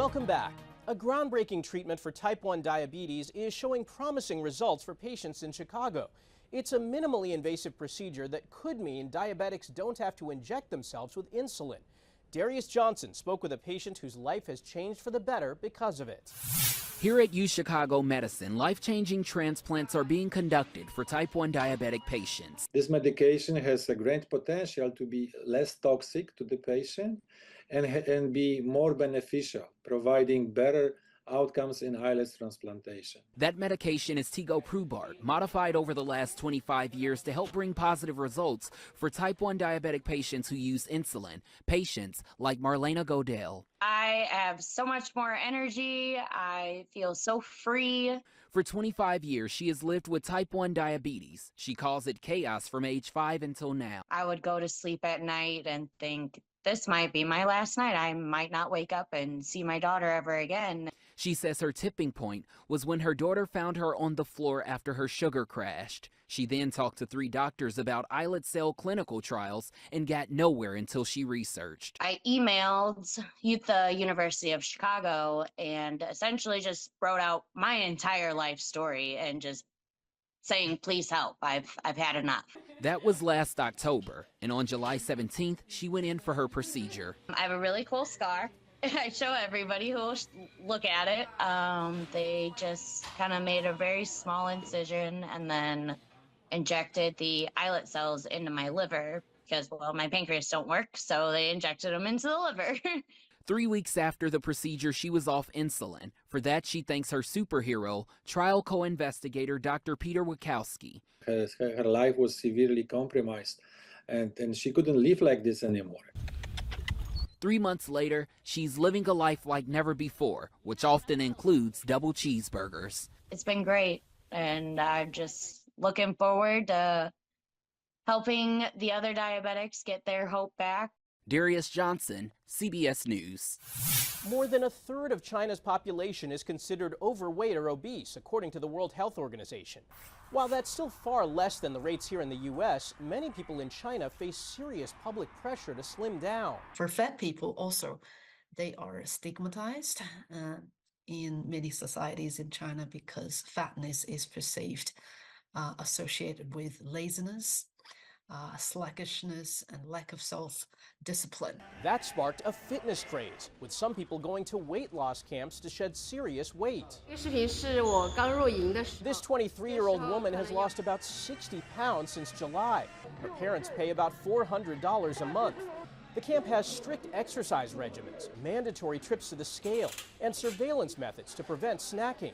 Welcome back. A groundbreaking treatment for type 1 diabetes is showing promising results for patients in Chicago. It's a minimally invasive procedure that could mean diabetics don't have to inject themselves with insulin. Darius Johnson spoke with a patient whose life has changed for the better because of it. Here at UChicago Medicine, life-changing transplants are being conducted for type 1 diabetic patients. This medication has a great potential to be less toxic to the patient and be more beneficial, providing better outcomes in islet transplantation. That medication is tegoprubart, modified over the last 25 years to help bring positive results for type 1 diabetic patients who use insulin, patients like Marlena Godell. I have so much more energy. I feel so free. For 25 years, she has lived with type 1 diabetes. She calls it chaos from age 5 until now. I would go to sleep at night and think, this might be my last night. I might not wake up and see my daughter ever again. She says her tipping point was when her daughter found her on the floor after her sugar crashed. She then talked to 3 doctors about islet cell clinical trials and got nowhere until she researched. I emailed the University of Chicago and essentially just wrote out my entire life story and just saying, please help, I've had enough. That was last October, and on July 17th, she went in for her procedure. I have a really cool scar. I show everybody who will look at it. They just kind of made a very small incision and then injected the islet cells into my liver because, well, my pancreas don't work, so they injected them into the liver. 3 weeks after the procedure, she was off insulin. For that, she thanks her superhero, trial co-investigator Dr. Peter Wachowski. Her life was severely compromised, and she couldn't live like this anymore. 3 months later, she's living a life like never before, which often includes double cheeseburgers. It's been great, and I'm just looking forward to helping the other diabetics get their hope back. Darius Johnson, CBS News. More than a third of China's population is considered overweight or obese, according to the World Health Organization. While that's still far less than the rates here in the U.S., many people in China face serious public pressure to slim down. For fat people also, they are stigmatized in many societies in China because fatness is perceived associated with laziness, sluggishness, and lack of self-discipline. That sparked a fitness craze, with some people going to weight loss camps to shed serious weight. This 23-year-old woman has lost about 60 pounds since July. Her parents pay about $400 a month. The camp has strict exercise regimens, mandatory trips to the scale, and surveillance methods to prevent snacking.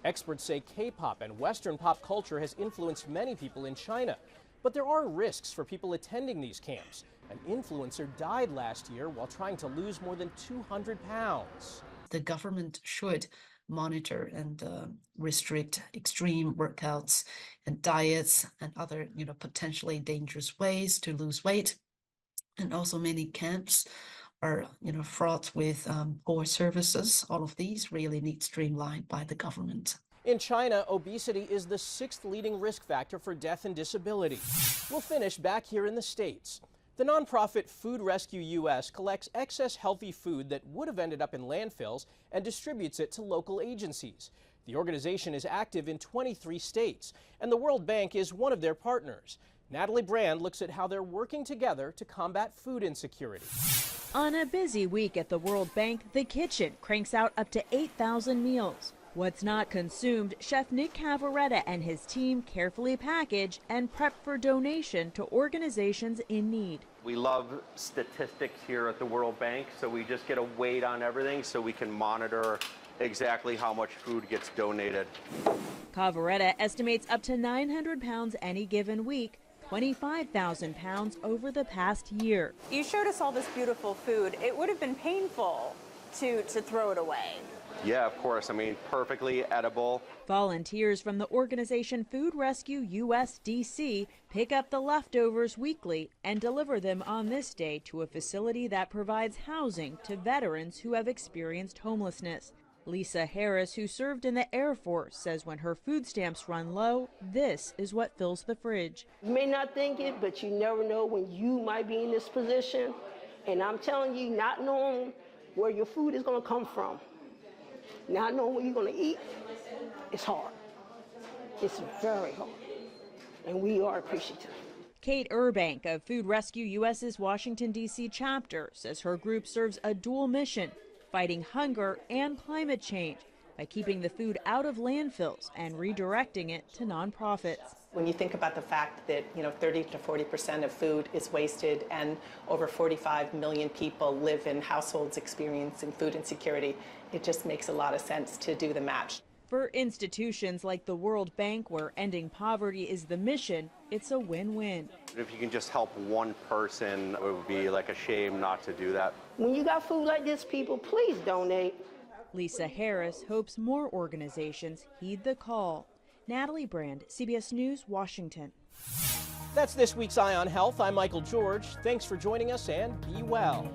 Experts say K-pop and Western pop culture has influenced many people in China. But there are risks for people attending these camps. An influencer died last year while trying to lose more than 200 pounds. The government should monitor and restrict extreme workouts and diets and other, potentially dangerous ways to lose weight. And also many camps are, fraught with poor services. All of these really need streamlined by the government. In China, obesity is the 6th leading risk factor for death and disability. We'll finish back here in the States. The nonprofit Food Rescue US collects excess healthy food that would have ended up in landfills and distributes it to local agencies. The organization is active in 23 states, and the World Bank is one of their partners. Natalie Brand looks at how they're working together to combat food insecurity. On a busy week at the World Bank, the kitchen cranks out up to 8,000 meals. What's not consumed, Chef Nick Cavaretta and his team carefully package and prep for donation to organizations in need. We love statistics here at the World Bank, so we just get a weight on everything so we can monitor exactly how much food gets donated. Cavaretta estimates up to 900 pounds any given week, 25,000 pounds over the past year. You showed us all this beautiful food. It would have been painful to throw it away. Yeah, of course. I mean, perfectly edible. Volunteers from the organization Food Rescue US DC pick up the leftovers weekly and deliver them on this day to a facility that provides housing to veterans who have experienced homelessness. Lisa Harris, who served in the Air Force, says when her food stamps run low, this is what fills the fridge. You may not think it, but you never know when you might be in this position. And I'm telling you, not knowing where your food is going to come from, not knowing what you're going to eat, it's hard. It's very hard. And we are appreciative. Kate Urbank of Food Rescue US's Washington, D.C. chapter says her group serves a dual mission, fighting hunger and climate change by keeping the food out of landfills and redirecting it to nonprofits. When you think about the fact that 30 to 40% of food is wasted and over 45 million people live in households experiencing food insecurity, it just makes a lot of sense to do the match. For institutions like the World Bank, where ending poverty is the mission, it's a win-win. If you can just help one person, it would be like a shame not to do that. When you got food like this, people, please donate. Lisa Harris hopes more organizations heed the call. Natalie Brand, CBS News, Washington. That's this week's Eye on Health. I'm Michael George. Thanks for joining us and be well.